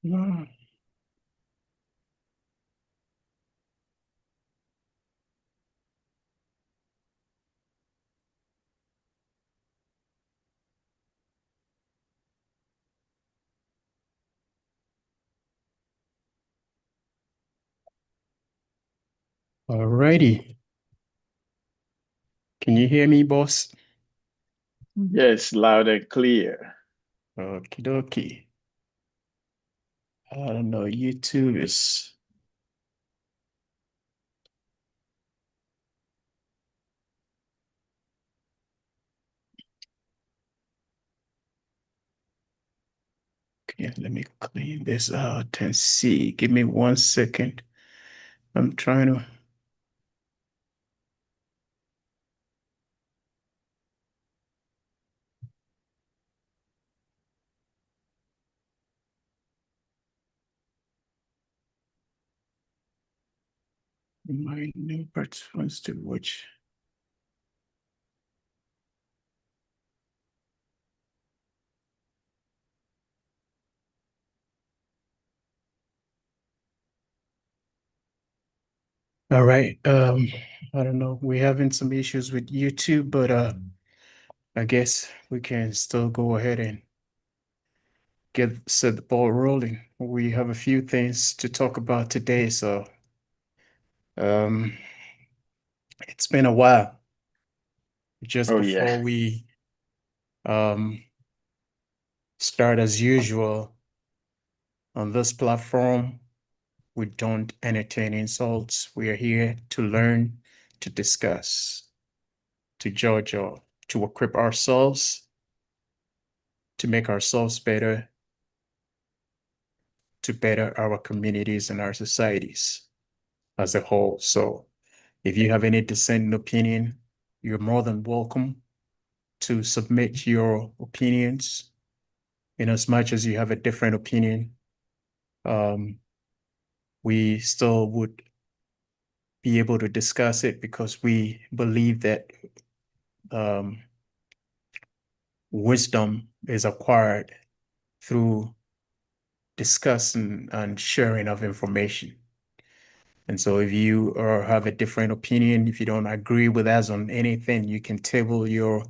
Mm. Alrighty. Can you hear me, boss? Yes, loud and clear. Okie dokie. I don't know. YouTube is. Okay, let me clean this out and see. Give me 1 second. I'm trying to. My new participants to watch. All right. I don't know. We're having some issues with YouTube, but I guess we can still go ahead and set the ball rolling. We have a few things to talk about today, so um it's been a while. Just Oh yeah. before we um start as usual on this platform, we don't entertain insults. We are here to learn, to discuss, to judge, or to equip ourselves, to make ourselves better, to better our communities and our societies as a whole. So if you have any dissenting opinion, you're more than welcome to submit your opinions. In as much as you have a different opinion, um, we still would be able to discuss it because we believe that um, wisdom is acquired through discussing and sharing of information. And so if you have a different opinion, if you don't agree with us on anything, you can table your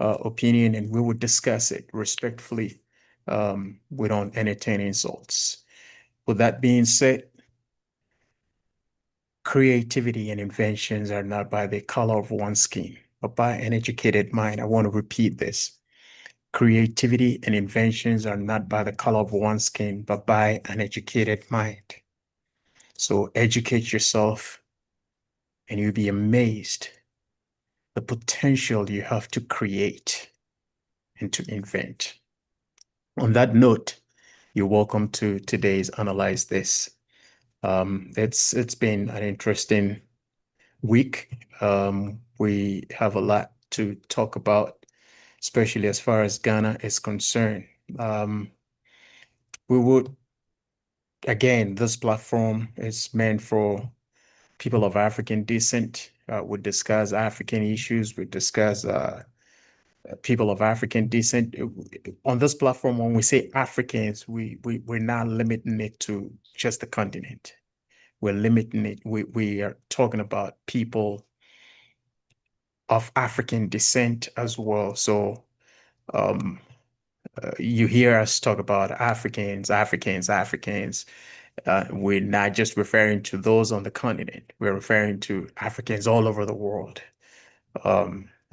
opinion and we would discuss it respectfully. We don't entertain insults. With that being said, creativity and inventions are not by the color of one's skin, but by an educated mind. I want to repeat this. Creativity and inventions are not by the color of one's skin, but by an educated mind. So educate yourself and you'll be amazed the potential you have to create and to invent. On that note, you're welcome to today's Analyze This. It's been an interesting week. We have a lot to talk about, especially as far as Ghana is concerned. We would, again, this platform is meant for people of African descent. We discuss African issues. We discuss people of African descent. On this platform, when we say Africans, we're not limiting it to just the continent. We're limiting it. We are talking about people of African descent as well. So um, you hear us talk about Africans, Africans, Africans. We're not just referring to those on the continent. We're referring to Africans all over the world,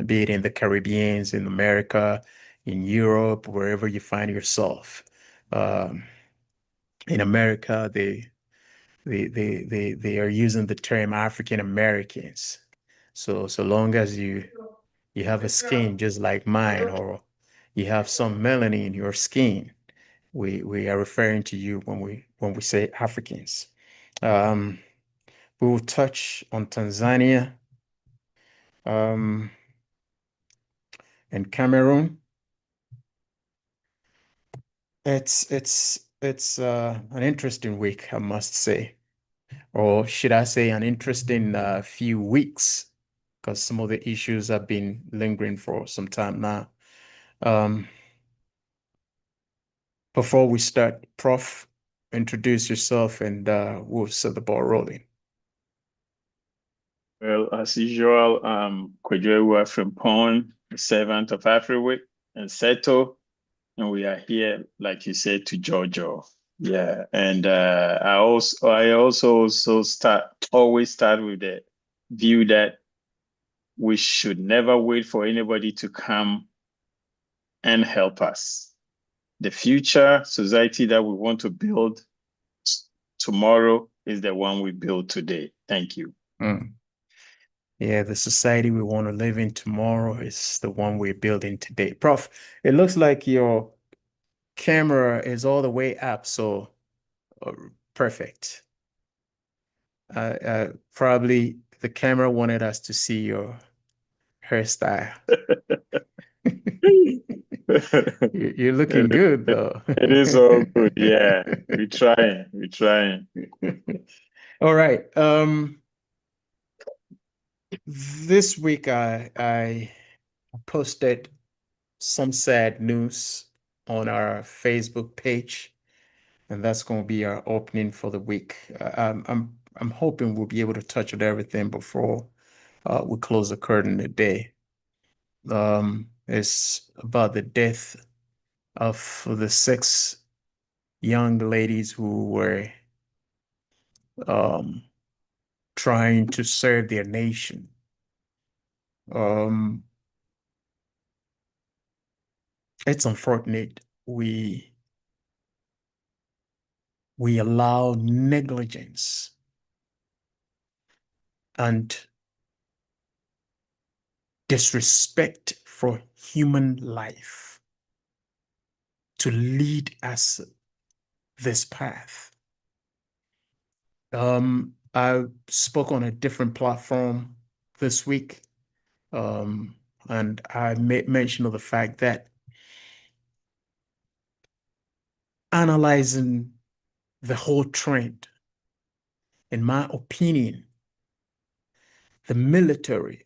be it in the Caribbean, in America, in Europe, wherever you find yourself. Um, in America, they are using the term African Americans. So long as you have a skin just like mine, or you have some melanin in your skin, we are referring to you when we say Africans. Um, we will touch on Tanzania, um, and Cameroon. It's an interesting week, I must say, or should I say, an interesting few weeks, because some of the issues have been lingering for some time now. Um, Before we start, Prof, introduce yourself and we'll set the ball rolling. Well, as usual, Kwejewa from Pond, the servant of Africa and Seto, and we are here, like you said, to Jojo. Yeah, and I also always start with the view that we should never wait for anybody to come and help us. The future society that we want to build tomorrow is the one we build today. Thank you. Yeah, the society we want to live in tomorrow is the one we're building today. Prof, it looks like your camera is all the way up, so perfect. Probably the camera wanted us to see your hairstyle. You're looking good though. It is all good. Yeah, we're trying. We're trying. All right. This week I posted some sad news on our Facebook page, and that's going to be our opening for the week. I'm hoping we'll be able to touch on everything before we close the curtain today. It's about the death of the 6 young ladies who were um, trying to serve their nation. Um, it's unfortunate we allow negligence and disrespect for human life to lead us this path. I spoke on a different platform this week, and I made mention of the fact that analyzing the whole trend, in my opinion, the military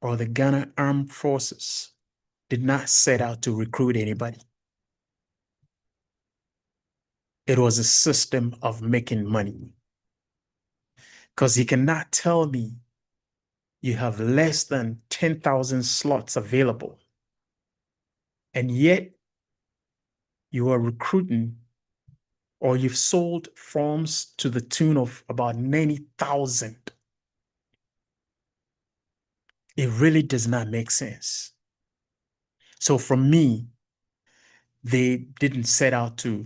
or the Ghana Armed Forces did not set out to recruit anybody. It was a system of making money. Because you cannot tell me you have less than 10,000 slots available, and yet you are recruiting or you've sold forms to the tune of about 90,000. It really does not make sense. So for me, they didn't set out to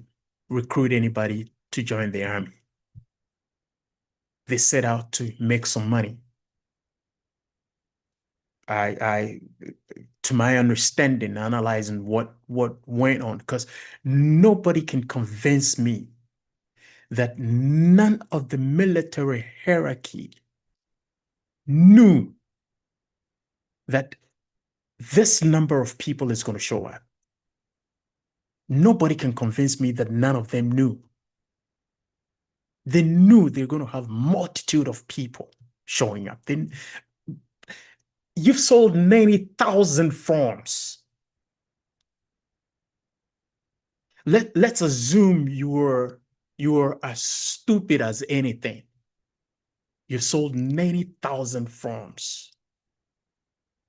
recruit anybody to join the army. They set out to make some money. I to my understanding, analyzing what went on, because nobody can convince me that none of the military hierarchy knew that this number of people is going to show up. Nobody can convince me that none of them knew. They knew they're going to have multitude of people showing up. Then you've sold 90,000 forms. Let's assume you were as stupid as anything. You've sold 90,000 forms,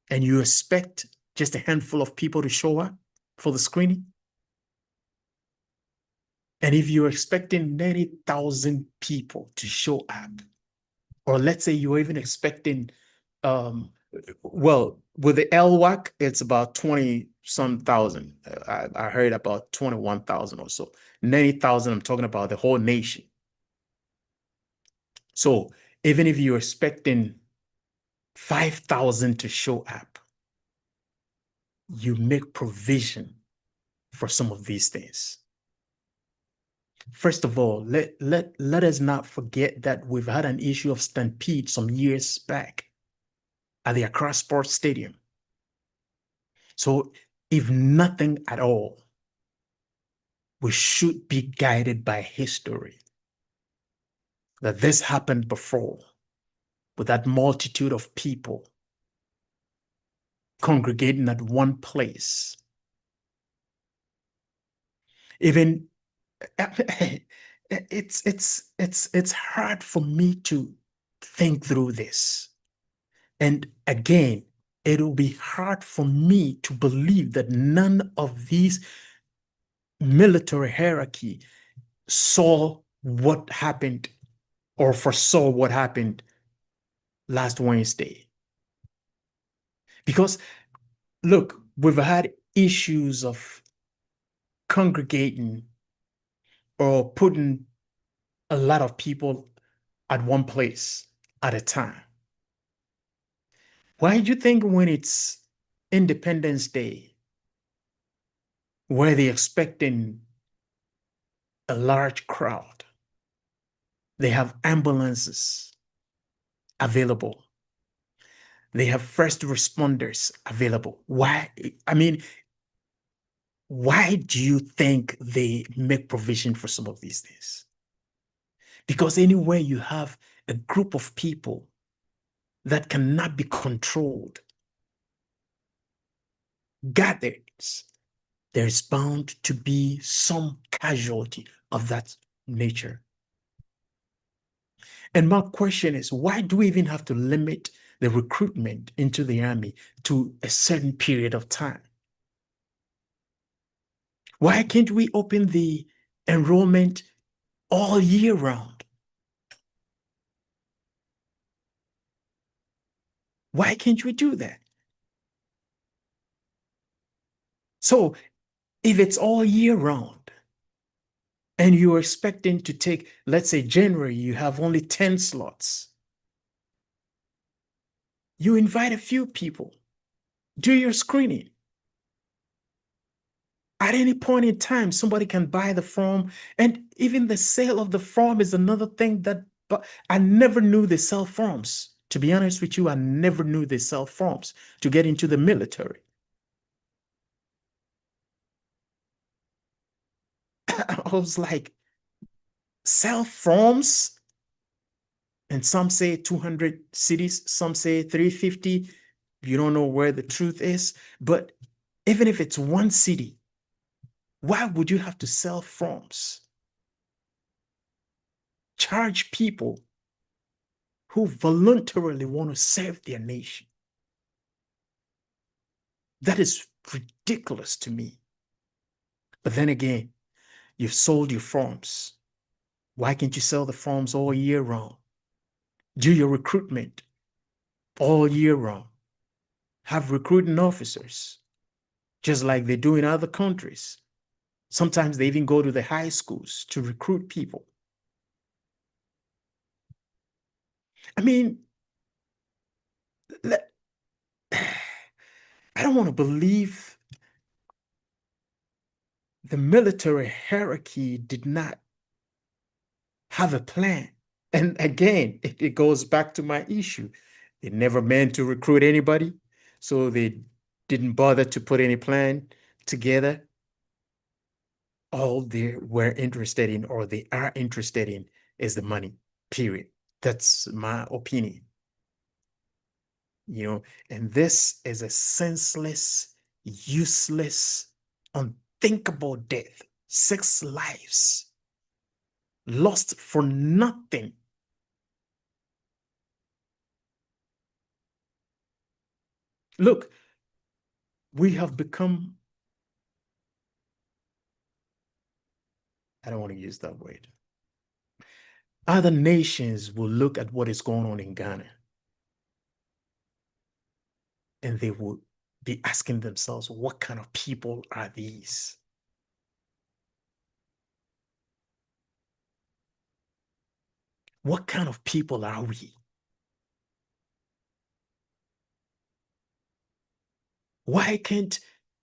and you expect just a handful of people to show up for the screening? And if you're expecting 90,000 people to show up, or let's say you're even expecting, well, with the LWAC, it's about 20 some thousand. I heard about 21,000 or so. 90,000, I'm talking about the whole nation. So even if you're expecting 5,000 to show up, you make provision for some of these things. First of all, let us not forget that we've had an issue of stampede some years back at the Accra Sports Stadium. So if nothing at all, we should be guided by history. That this happened before with that multitude of people congregating at one place. Even it's hard for me to think through this. And again, it'll be hard for me to believe that none of these military hierarchy saw what happened or foresaw what happened last Wednesday. Because look, we've had issues of congregating or putting a lot of people at one place at a time. Why do you think when it's Independence Day, where they're expecting a large crowd, they have ambulances available, they have first responders available? Why? I mean, why do you think they make provision for some of these things? Because anywhere you have a group of people that cannot be controlled, gatherings, there's bound to be some casualty of that nature. And my question is, why do we even have to limit the recruitment into the army to a certain period of time? Why can't we open the enrollment all year round? Why can't we do that? So if it's all year round and you're expecting to take, let's say January, you have only 10 slots, you invite a few people, do your screening. At any point in time, somebody can buy the form. And even the sale of the form is another thing that, but I never knew they sell forms. To be honest with you, I never knew they sell forms to get into the military. I was like, sell forms? And some say 200 cities, some say 350. You don't know where the truth is. But even if it's one city, why would you have to sell forms? Charge people who voluntarily want to serve their nation. That is ridiculous to me. But then again, you've sold your forms. Why can't you sell the forms all year round? Do your recruitment all year round. Have recruiting officers, just like they do in other countries. Sometimes they even go to the high schools to recruit people. I mean, I don't want to believe the military hierarchy did not have a plan. And again, it goes back to my issue. They never meant to recruit anybody, so they didn't bother to put any plan together. All they were interested in, or they are interested in, is the money, period. That's my opinion. And this is a senseless, useless, unthinkable death. 6 lives lost for nothing. Look, we have become, I don't want to use that word. Other nations will look at what is going on in Ghana and they will be asking themselves, what kind of people are these? What kind of people are we? Why can't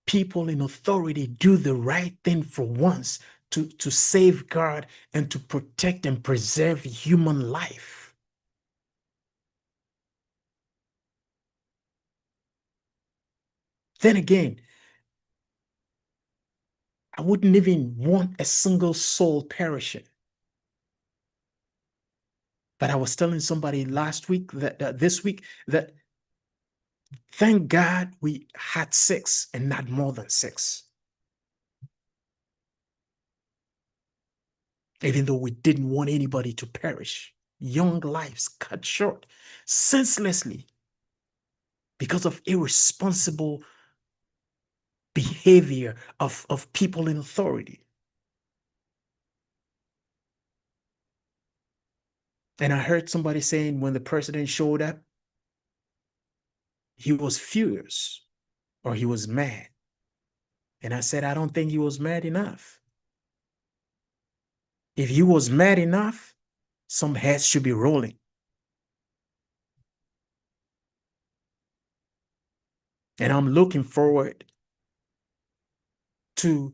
people in authority do the right thing for once to safeguard and to protect and preserve human life? Then again, I wouldn't even want a single soul perishing. But I was telling somebody last week that this week that thank God we had 6 and not more than 6. even though we didn't want anybody to perish. Young lives cut short senselessly because of irresponsible behavior of people in authority. And I heard somebody saying when the president showed up, he was furious or he was mad. And I said, I don't think he was mad enough. If he was mad enough, some heads should be rolling. And I'm looking forward to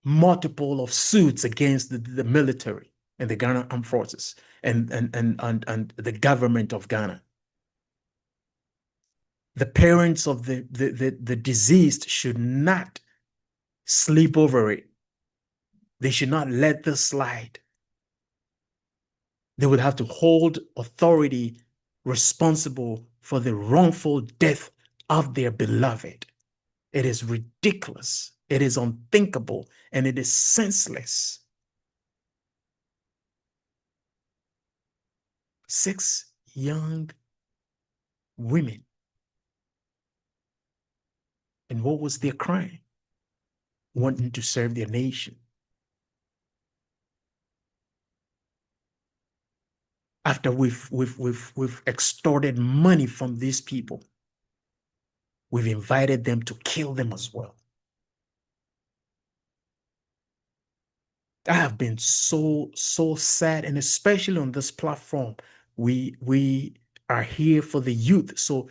multiple of suits against the military and the Ghana Armed Forces and the government of Ghana. The parents of the deceased should not sleep over it. They should not let this slide. They would have to hold authority responsible for the wrongful death of their beloved. It is ridiculous. It is unthinkable, and it is senseless. 6 young women. And what was their crime? Wanting to serve their nation. After we've extorted money from these people, we've invited them to kill them as well. I have been so sad, and especially on this platform, we are here for the youth. So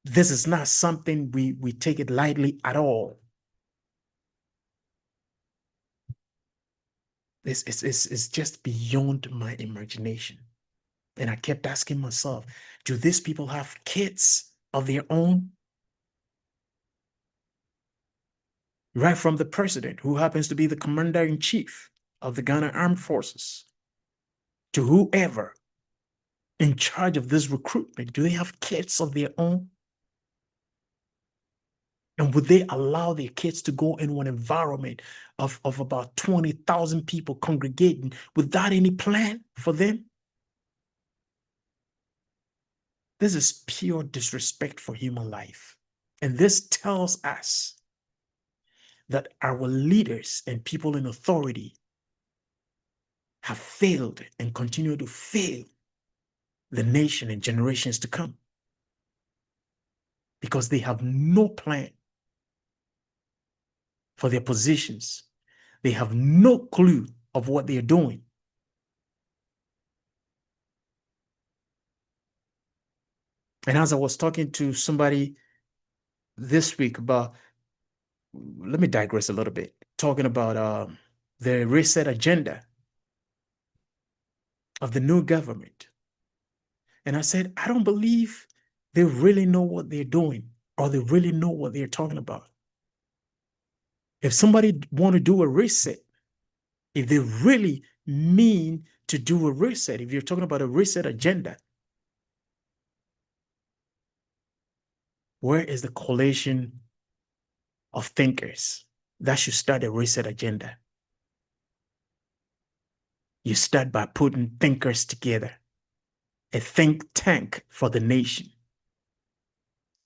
this is not something we take it lightly at all. It's just beyond my imagination. And I kept asking myself, do these people have kids of their own? Right from the president, who happens to be the commander-in-chief of the Ghana Armed Forces, to whoever in charge of this recruitment, do they have kids of their own? And would they allow their kids to go in one environment of about 20,000 people congregating without any plan for them? This is pure disrespect for human life. And this tells us that our leaders and people in authority have failed and continue to fail the nation and generations to come, because they have no plan for their positions. They have no clue of what they're doing. And as I was talking to somebody this week about, let me digress a little bit, talking about the reset agenda of the new government. And I said, I don't believe they really know what they're doing, or they really know what they're talking about. If somebody want to do a reset, if they really mean to do a reset, if you're talking about a reset agenda, where is the coalition of thinkers that should start a reset agenda? You start by putting thinkers together, a think tank for the nation,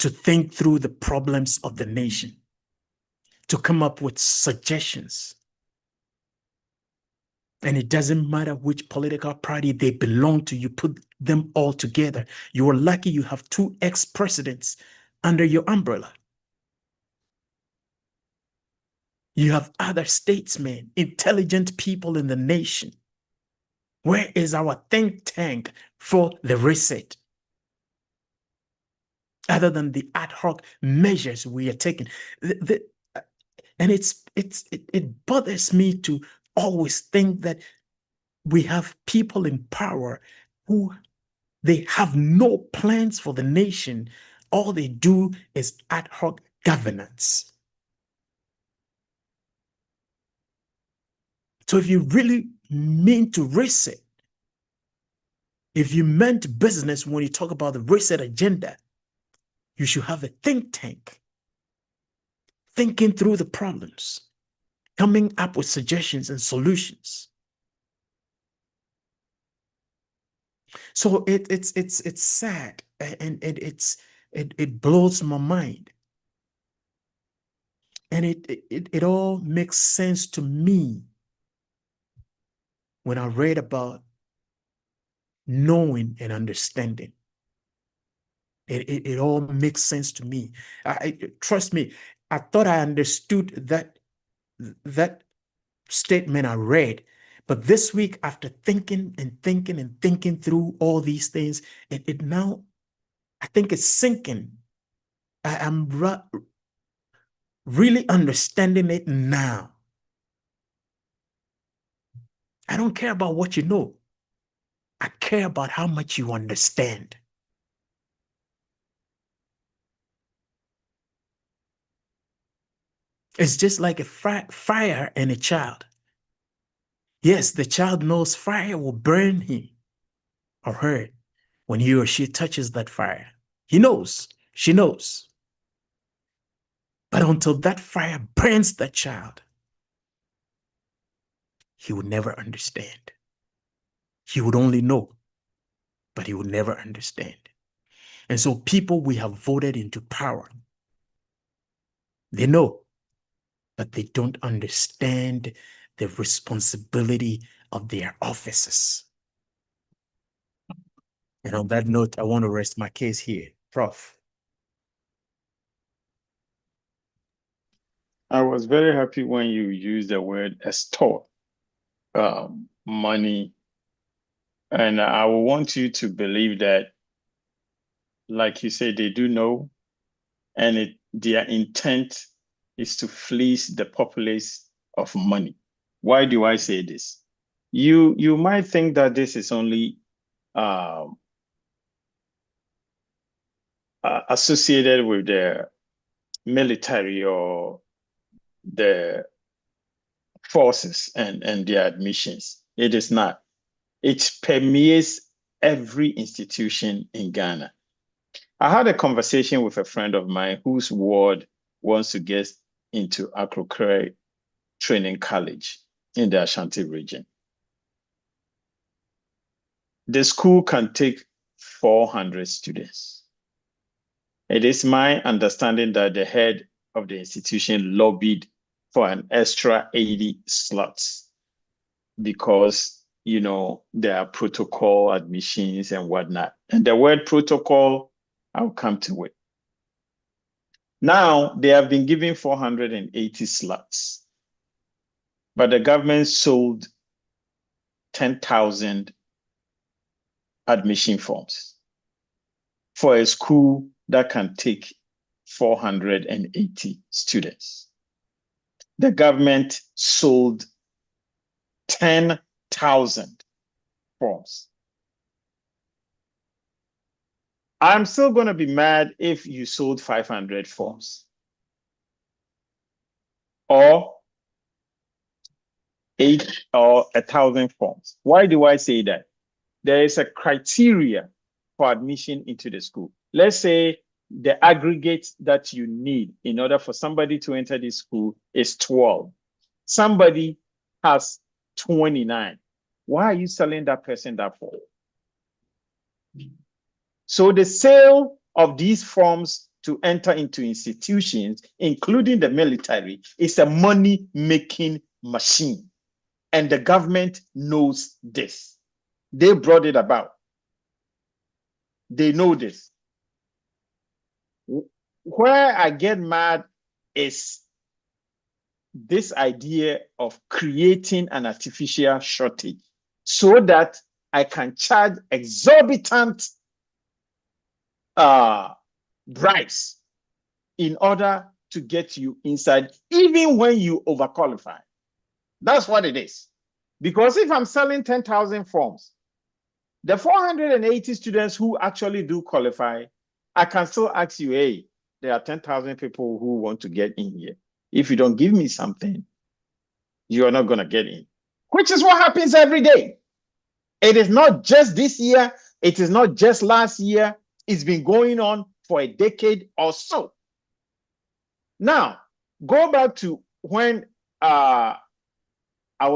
to think through the problems of the nation, to come up with suggestions. And it doesn't matter which political party they belong to, you put them all together. You are lucky you have 2 ex-presidents under your umbrella. You have other statesmen, intelligent people in the nation. Where is our think tank for the reset? Other than the ad hoc measures we are taking. And it bothers me to always think that we have people in power who they have no plans for the nation. All they do is ad hoc governance. So if you really mean to reset, if you meant business when you talk about the reset agenda, you should have a think tank thinking through the problems coming up with suggestions and solutions. So it's sad, and it blows my mind. And it all makes sense to me when I read about knowing and understanding. It all makes sense to me. Trust me, I thought I understood that statement I read, but this week, after thinking and thinking and thinking through all these things, it now, I think it's sinking. I'm really understanding it now. I don't care about what you know. I care about how much you understand. It's just like a fire and a child. Yes, the child knows fire will burn him or her when he or she touches that fire. He knows, she knows. But until that fire burns that child, he would never understand. He would only know, but he would never understand. And so people we have voted into power, they know, but they don't understand the responsibility of their offices. And on that note, I want to rest my case here. Prof. I was very happy when you used the word extort, money. And I want you to believe that, like you said, they do know, and their intent is to fleece the populace of money. Why do I say this? You might think that this is only associated with the military or the forces and their admissions. It is not. It permeates every institution in Ghana. I had a conversation with a friend of mine whose ward wants to get into Akrokra Training College in the Ashanti region. The school can take 400 students. It is my understanding that the head of the institution lobbied for an extra 80 slots because, there are protocol admissions and whatnot. And the word protocol, I'll come to it. Now, they have been given 480 slots, but the government sold 10,000 admission forms for a school that can take 480 students. The government sold 10,000 forms. I'm still going to be mad if you sold 500 forms or 1,000 forms. Why do I say that? There is a criteria for admission into the school. Let's say the aggregate that you need in order for somebody to enter this school is 12. Somebody has 29. Why are you selling that person that for? So the sale of these forms to enter into institutions, including the military, is a money-making machine. And the government knows this. They brought it about. They know this. Where I get mad is this idea of creating an artificial shortage so that I can charge exorbitant bribes in order to get you inside, even when you overqualify. That's what it is. Because if I'm selling 10,000 forms, the 480 students who actually do qualify, I can still ask you, hey, there are 10,000 people who want to get in here. If you don't give me something, you are not going to get in, which is what happens every day. It is not just this year. It is not just last year. It's been going on for a decade or so. Now, go back to when our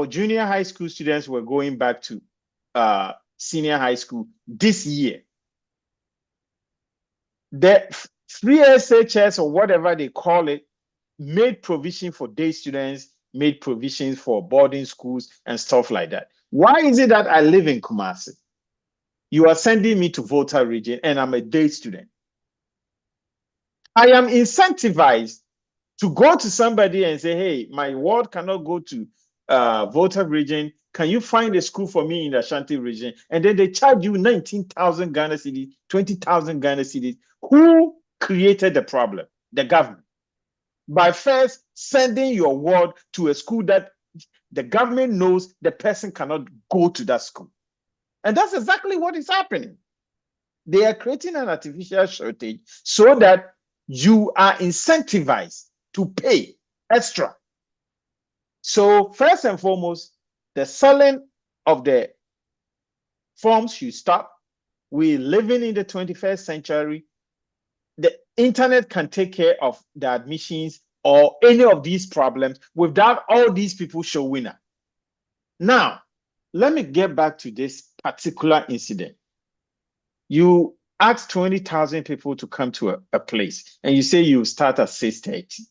junior high school students were going back to senior high school this year. The free SHS or whatever they call it made provision for day students, made provisions for boarding schools and stuff like that. Why is it that I live in Kumasi? You are sending me to Volta region and I'm a day student. I am incentivized to go to somebody and say, hey, my ward cannot go to Volta region. Can you find a school for me in the Ashanti region? And then they charge you 19,000 Ghana cedis, 20,000 Ghana cedis. Who created the problem? The government. By first sending your ward to a school that the government knows the person cannot go to that school. And that's exactly what is happening. They are creating an artificial shortage so that you are incentivized to pay extra. So first and foremost, the selling of the forms should stop. We're living in the 21st century. The internet can take care of the admissions or any of these problems without all these people showing up. Now, let me get back to this particular incident. You ask 20,000 people to come to a place and you say you start at 6:30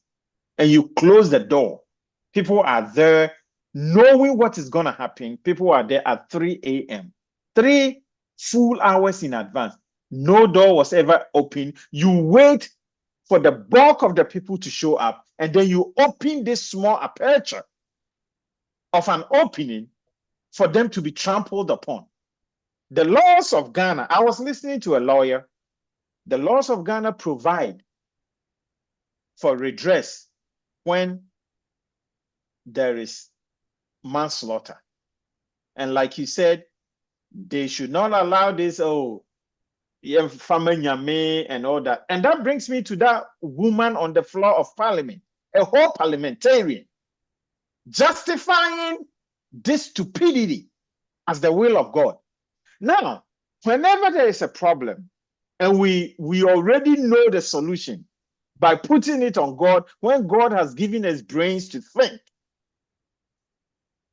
and you close the door. People are there knowing what is going to happen. People are there at 3 a.m. 3 full hours in advance. No door was ever open. You wait for the bulk of the people to show up, and then you open this small aperture of an opening for them to be trampled upon. The laws of Ghana, I was listening to a lawyer. The laws of Ghana provide for redress when there is manslaughter. And like you said, they should not allow this, and all that. And that brings me to that woman on the floor of parliament, a whole parliamentarian, justifying this stupidity as the will of God. Now, whenever there is a problem, and we already know the solution by putting it on God, when God has given us brains to think,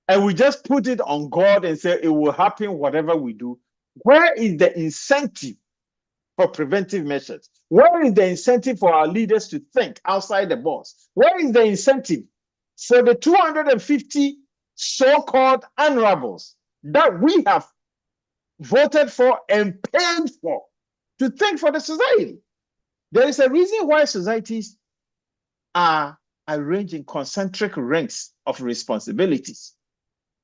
and we just put it on God and say it will happen whatever we do, where is the incentive for preventive measures? Where is the incentive for our leaders to think outside the box? Where is the incentive for the 250 so-called honorables that we have voted for and paid for to think for the society? There is a reason why societies are arranged in concentric rings of responsibilities.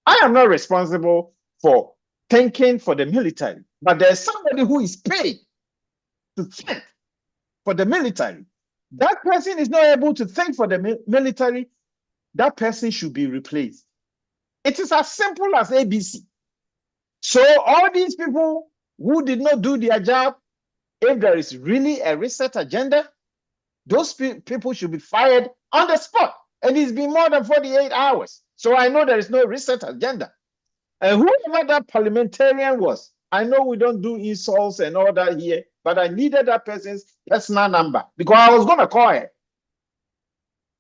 I am not responsible for thinking for the military, but there's somebody who is paid to think for the military. That person is not able to think for the military. That person should be replaced. It is as simple as ABC. So all these people who did not do their job, if there is really a reset agenda, those people should be fired on the spot. And it's been more than 48 hours. So I know there is no reset agenda. And whoever that parliamentarian was, I know we don't do insults and all that here, but I needed that person's personal number because I was going to call her.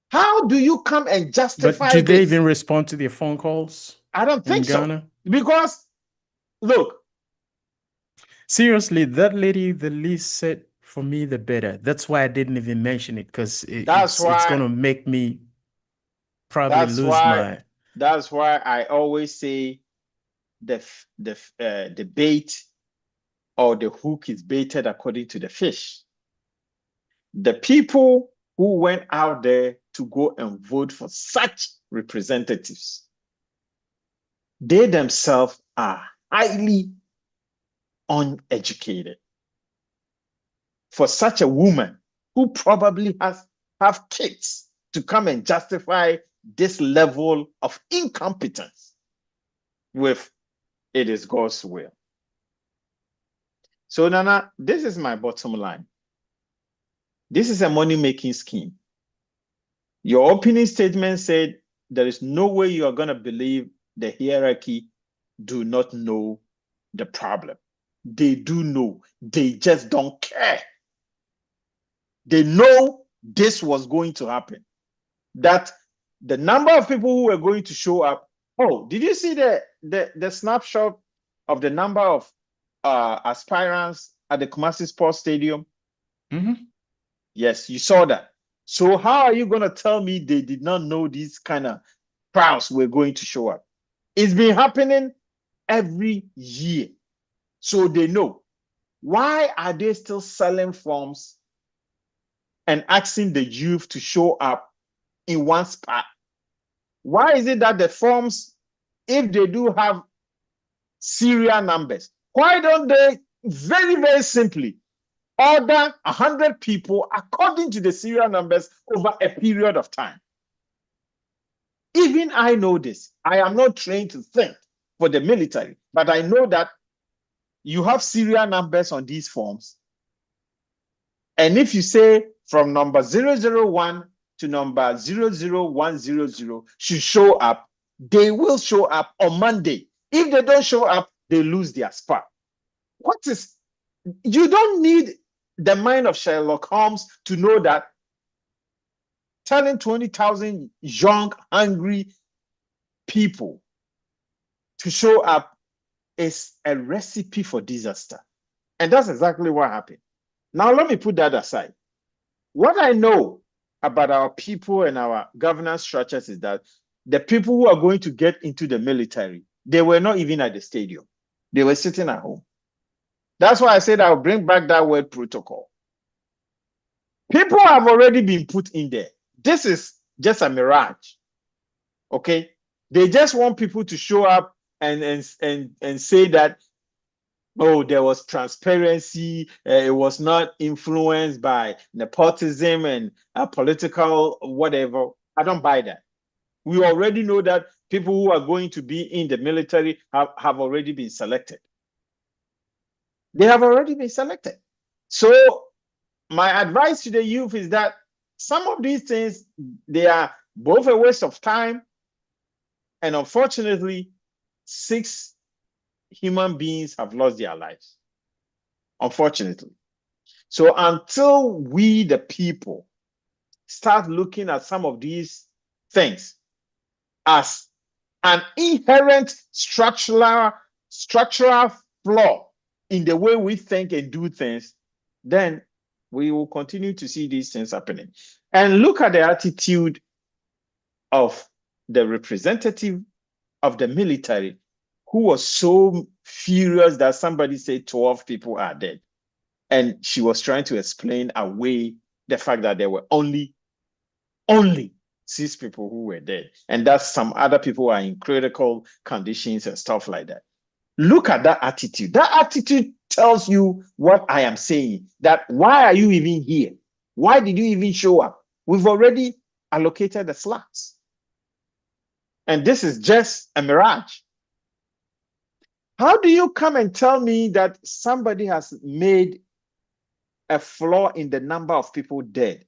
How do you come and justify But do they this? even respond to their phone calls? I don't think so. Because, look. Seriously, that lady, the least said for me, the better. That's why I didn't even mention it, because it's going to make me probably lose my... That's why I always say the bait or the hook is baited according to the fish. The people who went out there to go and vote for such representatives, they themselves are highly uneducated. For such a woman who probably have kids to come and justify this level of incompetence with it is God's will. So Nana, this is my bottom line. This is a money-making scheme. Your opening statement said there is no way you are going to believe the hierarchy do not know the problem. They do know. They just don't care. They know this was going to happen. That the number of people who were going to show up. Oh, did you see the snapshot of the number of aspirants at the Kumasi Sports Stadium? Mm-hmm. Yes, you saw that. So how are you going to tell me they did not know these kind of crowds were going to show up? It's been happening every year. So they know. Why are they still selling forms and asking the youth to show up in one spot? Why is it that the forms, if they do have serial numbers, why don't they very, very simply order 100 people according to the serial numbers over a period of time? Even I know this. I am not trained to think for the military, but I know that you have serial numbers on these forms. And if you say from number 001 to number 00100 should show up, they will show up on Monday. If they don't show up, they lose their spot. You don't need the mind of Sherlock Holmes to know that telling 20,000 young, hungry people to show up is a recipe for disaster. And that's exactly what happened. Now, let me put that aside. What I know about our people and our governance structures is that the people who are going to get into the military, they were not even at the stadium. They were sitting at home. That's why I said I'll bring back that word protocol. People have already been put in there. This is just a mirage. Okay? They just want people to show up and say that, oh, there was transparency. It was not influenced by nepotism and political whatever. I don't buy that. We already know that people who are going to be in the military have already been selected. They have already been selected. So my advice to the youth is that some of these things, they are both a waste of time, and unfortunately, 6 human beings have lost their lives. Unfortunately. So until we, the people, start looking at some of these things as an inherent structural flaw in the way we think and do things, then we will continue to see these things happening. And look at the attitude of the representative of the military, who was so furious that somebody said 12 people are dead. And she was trying to explain away the fact that there were only 6 people who were dead, and that some other people are in critical conditions and stuff like that. Look at that attitude. That attitude tells you what I am saying, that why are you even here? Why did you even show up? We've already allocated the slots. And this is just a mirage. How do you come and tell me that somebody has made a flaw in the number of people dead,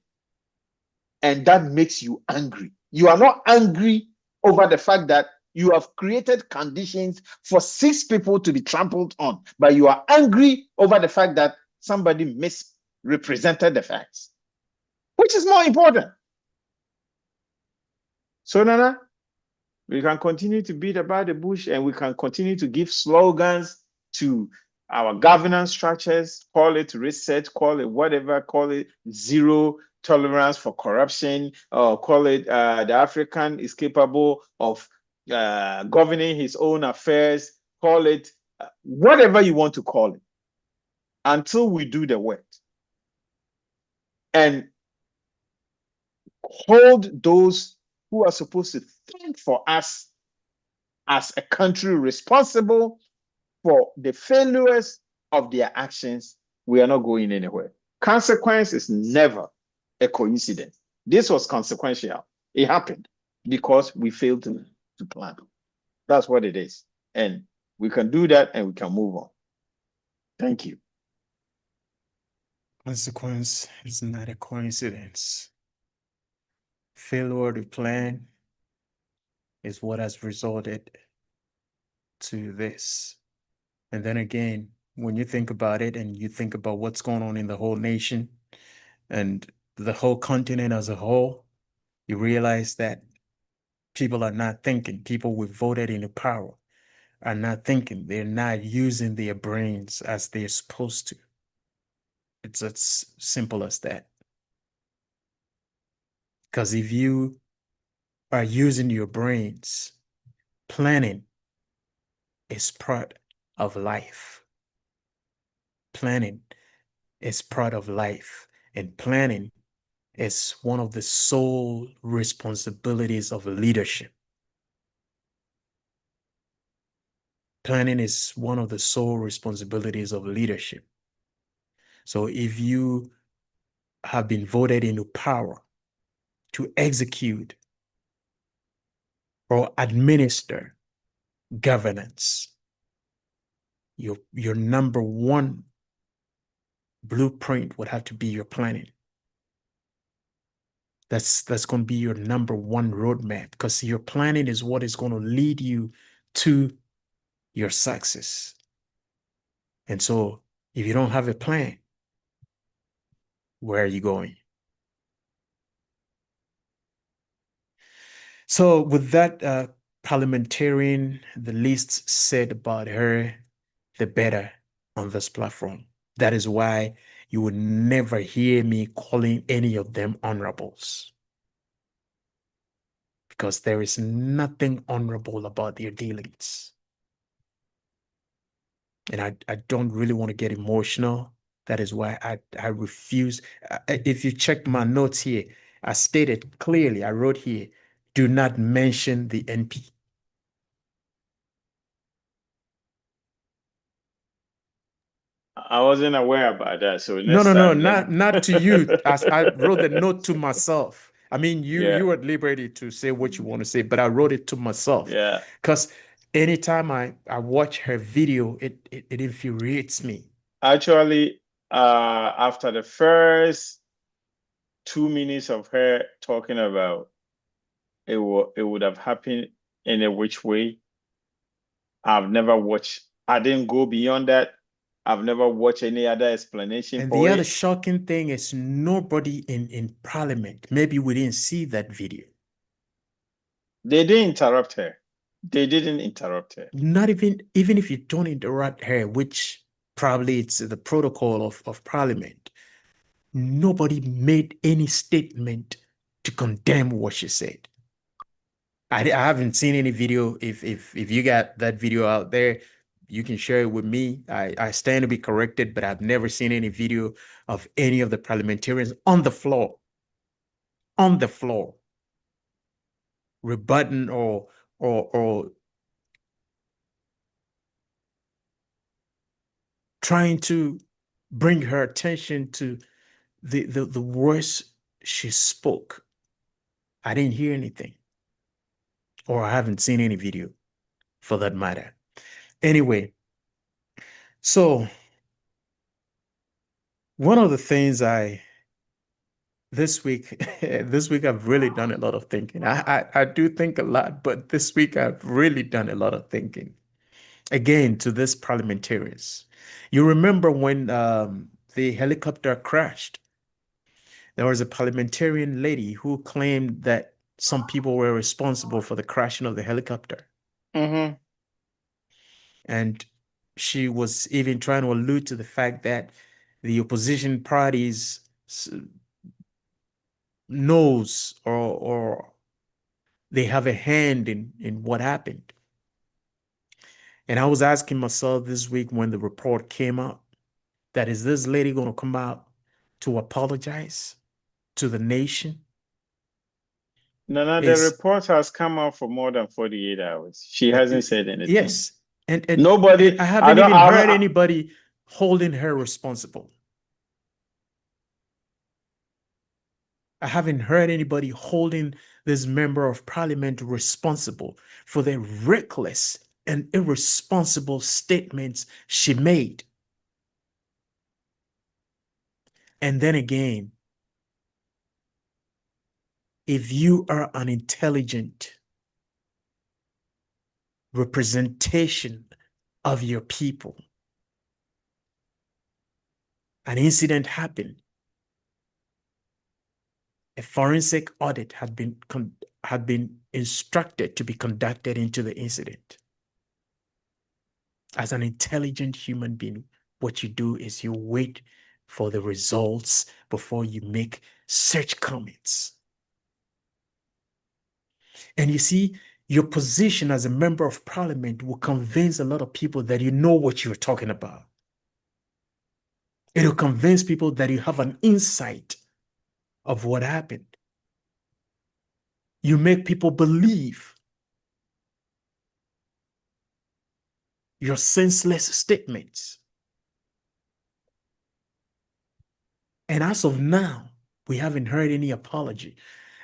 and that makes you angry? You are not angry over the fact that you have created conditions for 6 people to be trampled on, but you are angry over the fact that somebody misrepresented the facts. Which is more important? So, Nana, we can continue to beat about the bush, and we can continue to give slogans to our governance structures, call it reset, call it whatever, call it zero tolerance for corruption, or call it the African is capable of governing his own affairs, call it whatever you want to call it, until we do the work and hold those who are supposed to think for us as a country responsible for the failures of their actions. We are not going anywhere. Consequence is never a coincidence. This was consequential. It happened because we failed to plan. That's what it is. And we can do that and we can move on. Thank you. Consequence is not a coincidence. Failure to plan is what has resulted to this. And then again, when you think about it and you think about what's going on in the whole nation and the whole continent as a whole, you realize that People are not thinking. People we voted into power are not thinking. They're not using their brains as they're supposed to. It's as simple as that. Because if you are using your brains, planning is part of life. Planning is part of life. And planning is one of the sole responsibilities of leadership. Planning is one of the sole responsibilities of leadership. So if you have been voted into power to execute or administer governance, your number one blueprint would have to be your planning. That's going to be your number one roadmap, because your planning is what is going to lead you to your success. And so if you don't have a plan, where are you going? So with that parliamentarian, the least said about her, the better on this platform. That is why you would never hear me calling any of them honorables, because there is nothing honorable about their dealings. And I don't really want to get emotional. That is why I refuse. If you check my notes here, I stated clearly, I wrote here, do not mention the NP. I wasn't aware about that. So No, next no, no, time, not to you. As I wrote the note to myself. I mean, yeah, you are at liberty to say what you want to say, but I wrote it to myself yeah. because anytime I watch her video, it infuriates me. Actually, after the first 2 minutes of her talking about it would have happened in a which way. I've never watched. I didn't go beyond that. I've never watched any other explanation And the for other it. shocking thing is nobody in parliament, maybe we didn't see that video. They didn't interrupt her. They didn't interrupt her. Not even if you don't interrupt her, which probably it's the protocol of parliament, nobody made any statement to condemn what she said. I haven't seen any video. If you got that video out there, you can share it with me. I stand to be corrected, but I've never seen any video of any of the parliamentarians on the floor, rebutting or trying to bring her attention to the words she spoke. I didn't hear anything, or I haven't seen any video for that matter. Anyway, so one of the things this week, this week I've really done a lot of thinking. I do think a lot, but this week I've really done a lot of thinking. Again, to this parliamentarians. You remember when the helicopter crashed? There was a parliamentarian lady who claimed that some people were responsible for the crashing of the helicopter. Mm-hmm. And she was even trying to allude to the fact that the opposition parties knows or they have a hand in what happened. And I was asking myself this week when the report came out, that is this lady going to come out to apologize to the nation? No, no, the Is report has come out for more than 48 hours. She hasn't said anything. yes. And Nobody, I I haven't don't, even I heard haven't, anybody holding her responsible. I haven't heard anybody holding this member of parliament responsible for the reckless and irresponsible statements she made. And then again, if you are an intelligent representation of your people, an incident happened. A forensic audit had been had been instructed to be conducted into the incident. As an intelligent human being, what you do is you wait for the results before you make such comments. And you see, your position as a member of parliament will convince a lot of people that you know what you're talking about. It'll convince people that you have an insight of what happened. You make people believe your senseless statements. And as of now, we haven't heard any apology.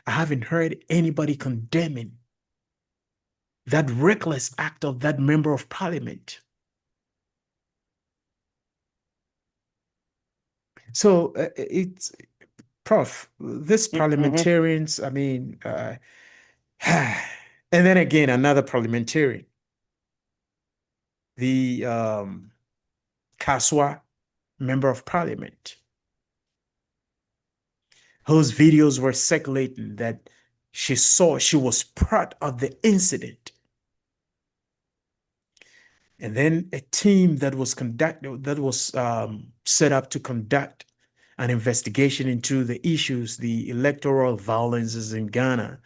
I haven't heard anybody condemning that reckless act of that member of parliament. So it's, Prof, this parliamentarians, I mean, and then again, another parliamentarian, the Kaswa member of parliament, whose videos were circulating that she was part of the incident. And then a team that was set up to conduct an investigation into the issues, the electoral violences in Ghana,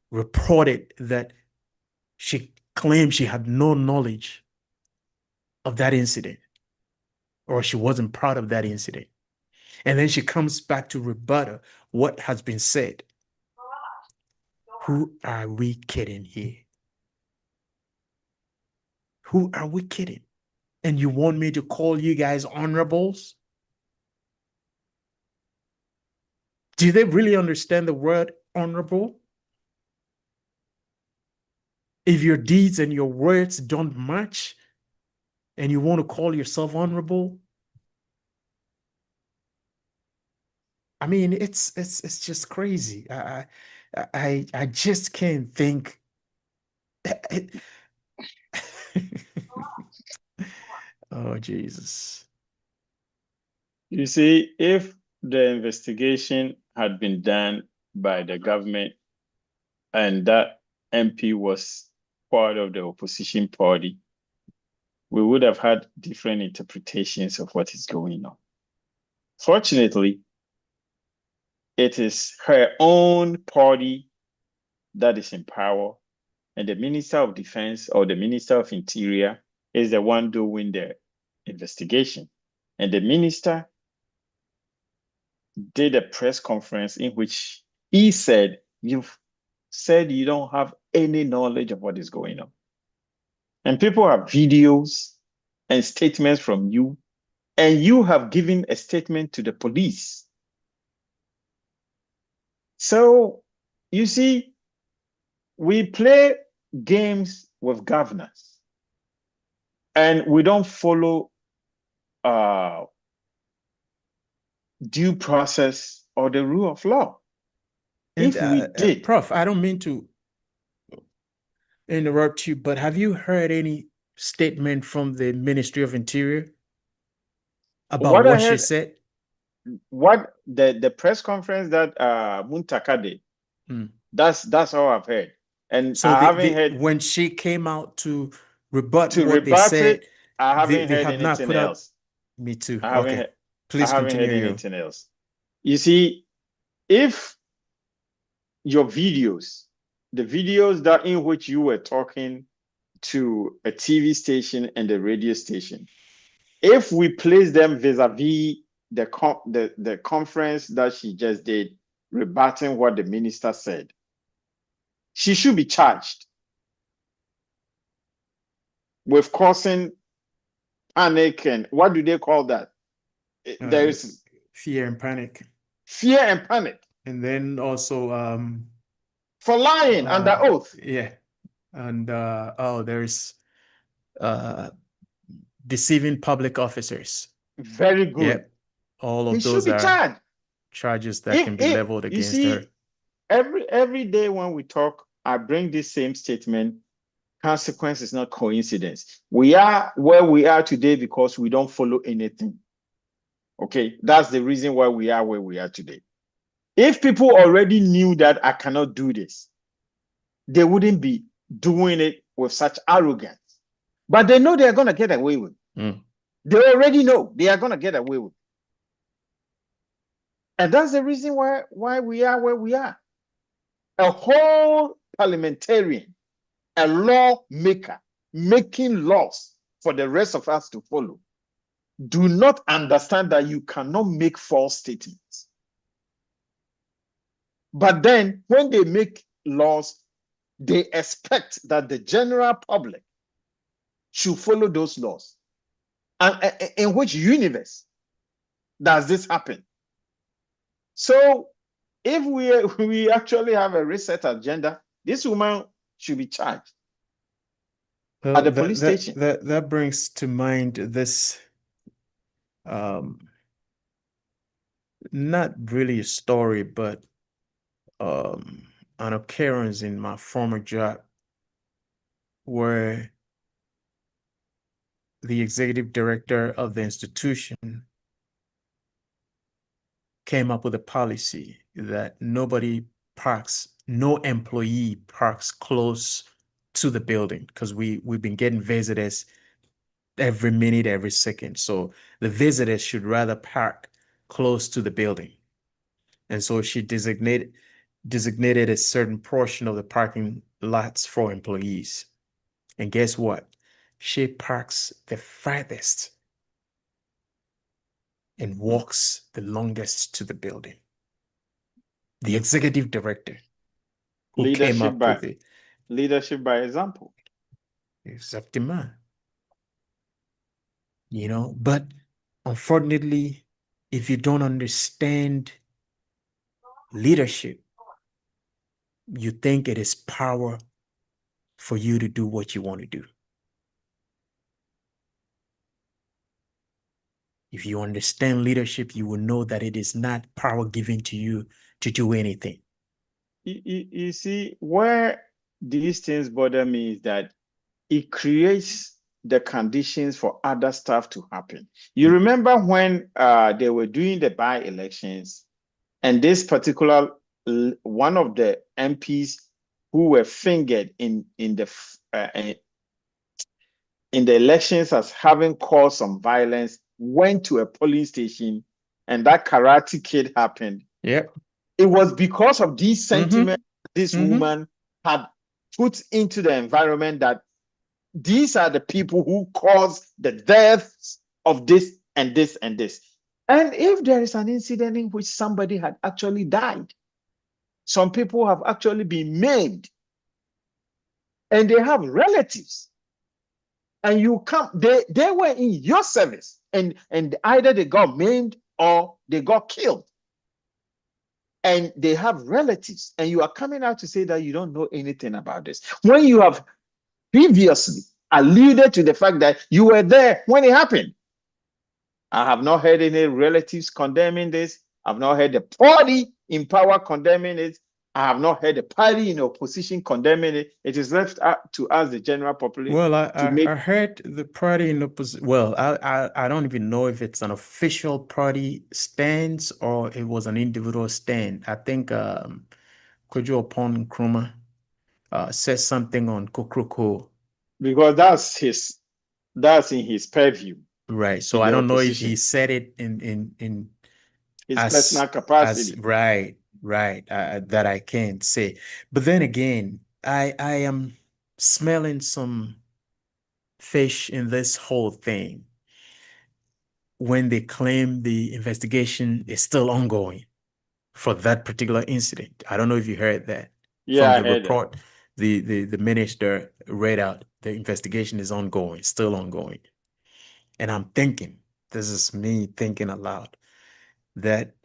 reported that she claimed she had no knowledge of that incident, or she wasn't part of that incident. And then she comes back to rebut what has been said. Who are we kidding here? Who are we kidding? And you want me to call you guys honorables? Do they really understand the word honorable? If your deeds and your words don't match and you want to call yourself honorable, I mean, it's just crazy. I just can't think. Oh, Jesus. You see, if the investigation had been done by the government and that MP was part of the opposition party, we would have had different interpretations of what is going on. Fortunately, it is her own party that is in power, and the Minister of Defense or the Minister of Interior is the one doing the investigation. And the minister did a press conference in which he said, "You've said you don't have any knowledge of what is going on. And people have videos and statements from you, and you have given a statement to the police." So, you see, we play games with governance and we don't follow due process or the rule of law. And, if we did, Prof, I don't mean to interrupt you, but have you heard any statement from the Ministry of Interior about what she said? What the press conference that Muntaka did, that's all I've heard. And so I haven't heard when she came out to rebut what they said. I haven't they heard have not anything put out. else. Me too. I haven't Okay, heard, please continue. anything else. You see, if your videos, the videos that in which you were talking to a TV station and a radio station, if we place them vis-a-vis the conference that she just did, rebutting what the minister said, she should be charged with causing panic and what do they call that? There is fear and panic. Fear and panic. And then also for lying under oath. Yeah. And there's deceiving public officers. Very good. Yep. All of those are charges that can be leveled against her. Every day when we talk, I bring this same statement: consequence is not coincidence. We are where we are today because we don't follow anything. Okay, that's the reason why we are where we are today. If people already knew that I cannot do this, they wouldn't be doing it with such arrogance. But they know they're going to get away with it. Mm. They already know they are going to get away with it. And that's the reason why we are where we are. A whole parliamentarian, a lawmaker, making laws for the rest of us to follow, do not understand that you cannot make false statements. But then when they make laws, they expect that the general public should follow those laws. And in which universe does this happen? So if we actually have a reset agenda, this woman should be charged at the police station. That brings to mind this not really a story, but an occurrence in my former job where the executive director of the institution came up with a policy that no employee parks close to the building, because we've been getting visitors every minute, every second. So the visitors should rather park close to the building. And so she designated a certain portion of the parking lots for employees. And guess what? She parks the farthest and walks the longest to the building. The executive director who came up with it. Leadership by example. Exactement. But unfortunately, if you don't understand leadership, you think it is power for you to do what you want to do. If you understand leadership, you will know that it is not power given to you to do anything. You see, where these things bother me is that it creates the conditions for other stuff to happen. You remember when they were doing the by-elections, and this particular one of the MPs who were fingered in the elections as having caused some violence went to a polling station, and that Karate Kid happened. Yeah. It was because of these sentiments this woman had put into the environment, that these are the people who caused the deaths of this and this and this. And if there is an incident in which somebody had actually died, some people have actually been maimed, and they have relatives, and you come, they were in your service, and either they got maimed or they got killed, and they have relatives, and you are coming out to say that you don't know anything about this, when you have previously alluded to the fact that you were there when it happened. I have not heard any relatives condemning this. I've not heard the party in power condemning it. I have not heard the party in opposition condemning it. It is left up to us, the general population. Well, I heard the party in opposition. Well, I don't even know if it's an official party stance or it was an individual stand. I think Kojo Upon Nkrumah said something on Kokroko. Because that's in his purview. Right. So I don't know if he said it in his personal capacity. Right. That I can't say. But then again, I am smelling some fish in this whole thing when they claim the investigation is still ongoing for that particular incident. I don't know if you heard that. Yeah, from the report the minister read out. The investigation is ongoing, still ongoing. And I'm thinking, this is me thinking aloud, that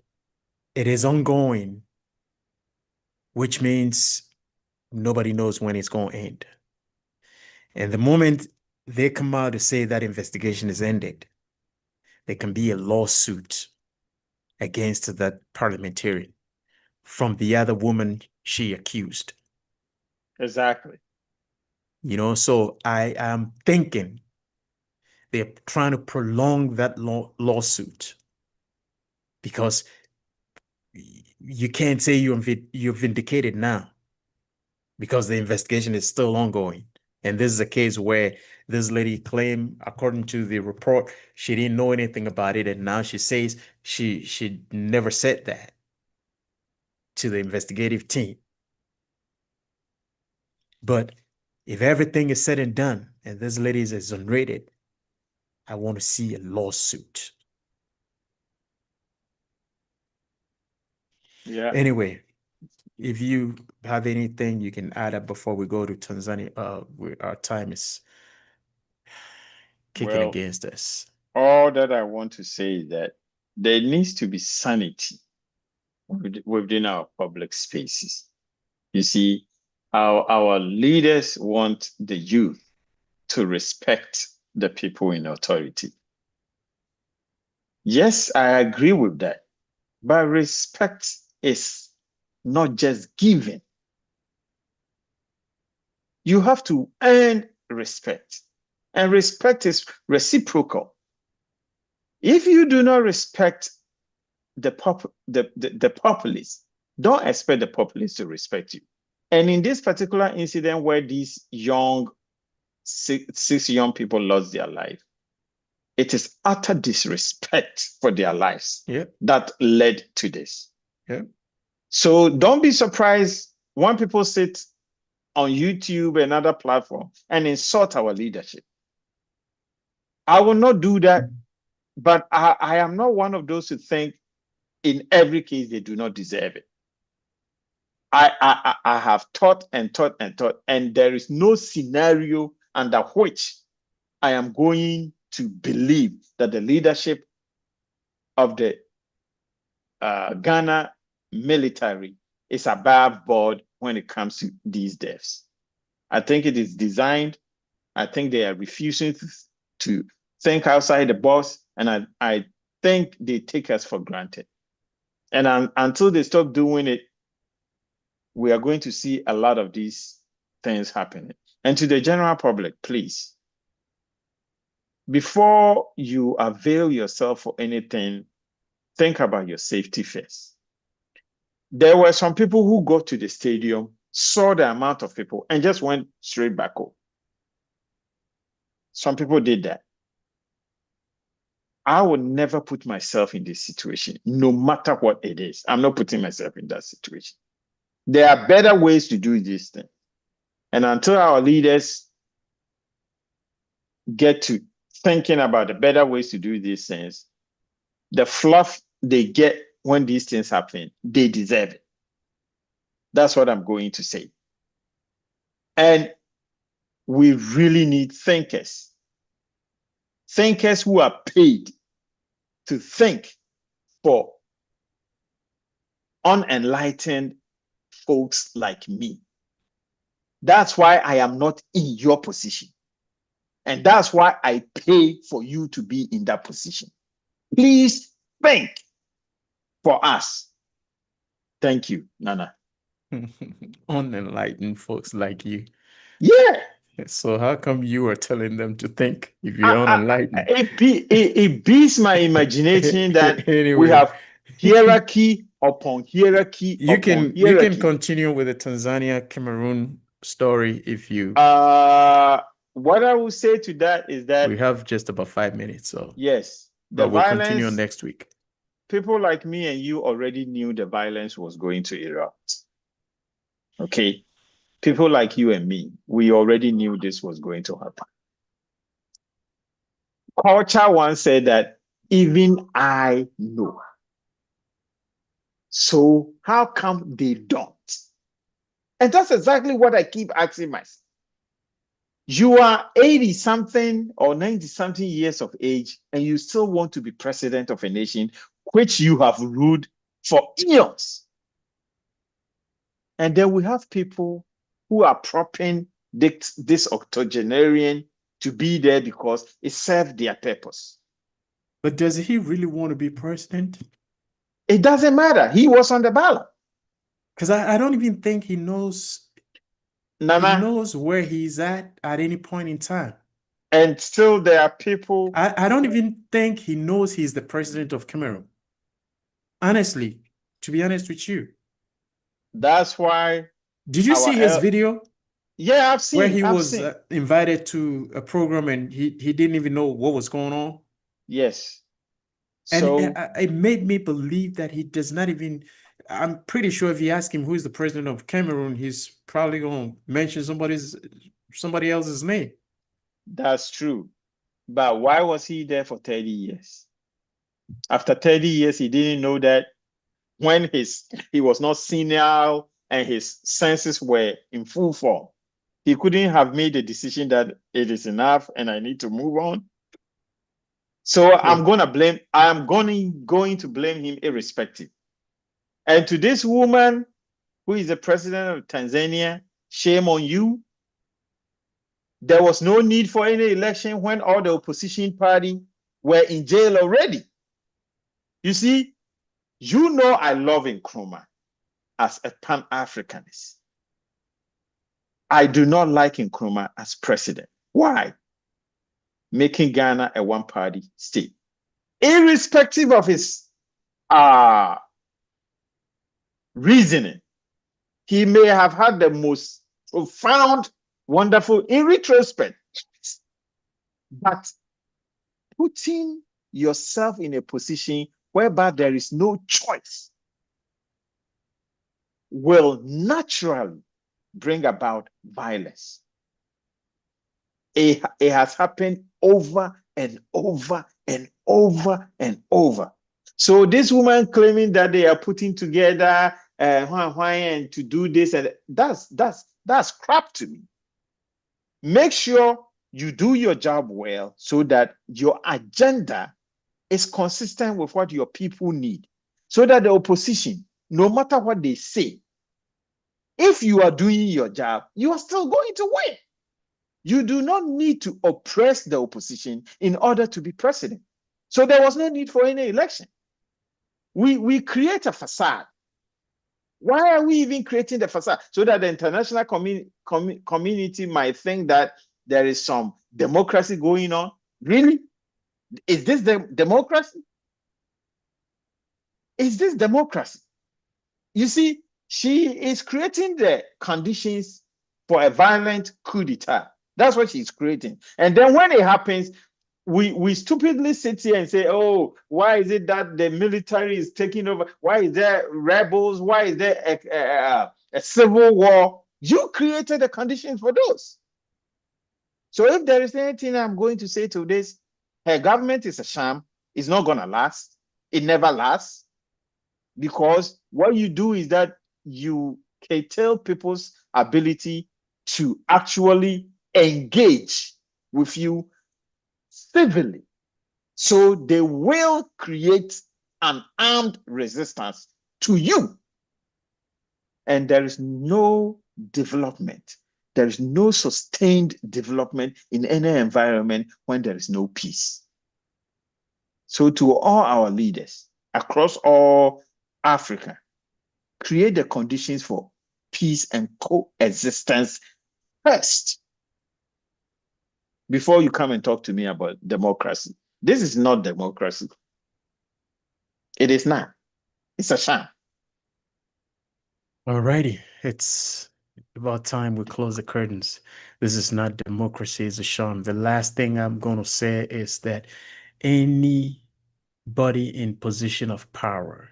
it is ongoing, which means nobody knows when it's going to end. And the moment they come out to say that investigation is ended, there can be a lawsuit against that parliamentarian from the other woman she accused. Exactly. So I am thinking they're trying to prolong that lawsuit, because you can't say you're vindicated now because the investigation is still ongoing. And this is a case where this lady claimed, according to the report, she didn't know anything about it, and now she says she never said that to the investigative team. But if everything is said and done and this lady is exonerated, I want to see a lawsuit. Yeah. Anyway, if you have anything you can add up before we go to Tanzania, our time is kicking Well, against us. all that I want to say is that there needs to be sanity within our public spaces. You see, our leaders want the youth to respect the people in authority. Yes, I agree with that. But respect is not just given. You have to earn respect. And respect is reciprocal. If you do not respect the populace, don't expect the populace to respect you. And in this particular incident where these six young people lost their life, it is utter disrespect for their lives that led to this. So don't be surprised when people sit on YouTube and other platforms and insult our leadership. I will not do that, but I am not one of those who think in every case they do not deserve it. I have thought and thought and thought, and there is no scenario under which I am going to believe that the leadership of the Ghana military is above board when it comes to these deaths. I think it is designed. I think they are refusing to think outside the box, and I think they take us for granted. And until they stop doing it, we are going to see a lot of these things happening. And to the general public, please, before you avail yourself for anything, think about your safety first. There were some people who got to the stadium, saw the amount of people, and just went straight back home. Some people did that. I would never put myself in this situation, no matter what it is. I'm not putting myself in that situation. There are better ways to do this thing. And until our leaders get to thinking about the better ways to do these things, the fluff they get when these things happen, they deserve it. That's what I'm going to say. And we really need thinkers. Thinkers who are paid to think for unenlightened folks like me. That's why I am not in your position. And that's why I pay for you to be in that position. Please think for us. Thank you, Nana. Unenlightened folks like you. Yeah. So how come you are telling them to think if you're unenlightened? It beats my imagination that anyway, we have hierarchy upon hierarchy you upon can hierarchy. continue with the Tanzania Cameroon story if you what I will say to that is that we have just about 5 minutes, so yes, but we'll continue next week. People like me and you already knew the violence was going to erupt. Okay. People like you and me, we already knew this was going to happen. Culture once said that even I know. So how come they don't? And that's exactly what I keep asking myself. You are 80 something or 90 something years of age, and you still want to be president of a nation which you have ruled for eons. And then we have people who are propping this octogenarian to be there because it served their purpose. But does he really want to be president? It doesn't matter. He was on the ballot. Because I don't even think he knows. Nana, he knows where he's at any point in time. And still there are people. I don't even think he knows he's the president of Cameroon. Honestly, to be honest with you. That's why Did you see his video yeah, where he I've was seen. invited to a program and he didn't even know what was going on? Yes. And So it made me believe that he does not even, I'm pretty sure if you ask him who is the president of Cameroon, he's probably going to mention somebody else's name. that's true. But why was he there for 30 years? After 30 years, he didn't know that when he was not senile and his senses were in full form, he couldn't have made a decision that it is enough and I need to move on. So I am going to blame him irrespective. And to this woman who is the president of Tanzania, shame on you. There was no need for any election when all the opposition party were in jail already. You see, you know I love Nkrumah as a Pan-Africanist. I do not like Nkrumah as president. Why? Making Ghana a one-party state. Irrespective of his reasoning, he may have had the most profound, wonderful, in retrospect, but putting yourself in a position whereby there is no choice will naturally bring about violence. It has happened over and over and over and over. So this woman claiming that they are putting together and to do this, and that's crap to me. Make sure you do your job well so that your agenda is consistent with what your people need, so that the opposition, no matter what they say, if you are doing your job, you are still going to win. You do not need to oppress the opposition in order to be president. So there was no need for any election. We create a facade. Why are we even creating the facade? So that the international community might think that there is some democracy going on. Really? Is this the democracy? Is this democracy? You see, she is creating the conditions for a violent coup d'etat. That's what she's creating. And then when it happens, we stupidly sit here and say, oh, why is it that the military is taking over? Why is there rebels? Why is there a civil war? You created the conditions for those. So if there is anything I'm going to say to this, her government is a sham. It's not going to last. It never lasts. Because what you do is that you curtail people's ability to actually engage with you civilly. So they will create an armed resistance to you. And there is no development. There is no sustained development in any environment when there is no peace. So to all our leaders across all Africa, create the conditions for peace and coexistence first before you come and talk to me about democracy. This is not democracy. It is not. It's a sham. Alrighty, it's about time we close the curtains. This is not democracy, it's a sham. The last thing I'm going to say is that anybody in position of power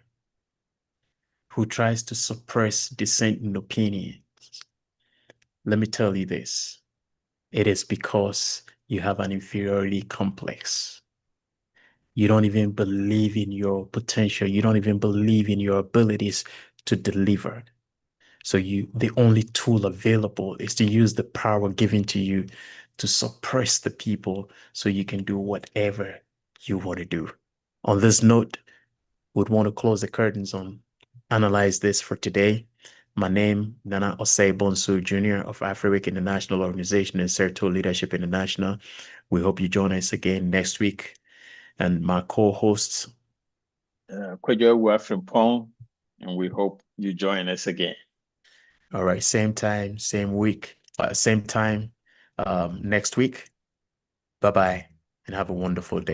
who tries to suppress dissenting opinions, let me tell you this. It is because you have an inferiority complex. You don't even believe in your potential. You don't even believe in your abilities to deliver. So the only tool available is to use the power given to you to suppress the people so you can do whatever you want to do. On this note, we'd want to close the curtains on Analyze This for today. My name, Nana Osei Bonsu Jr. of Africa International Organization and Serto Leadership International. We hope you join us again next week. And my co-hosts, Kwejo Frimpong, and we hope you join us again. All right, same time, same week, same time next week. Bye-bye, and have a wonderful day.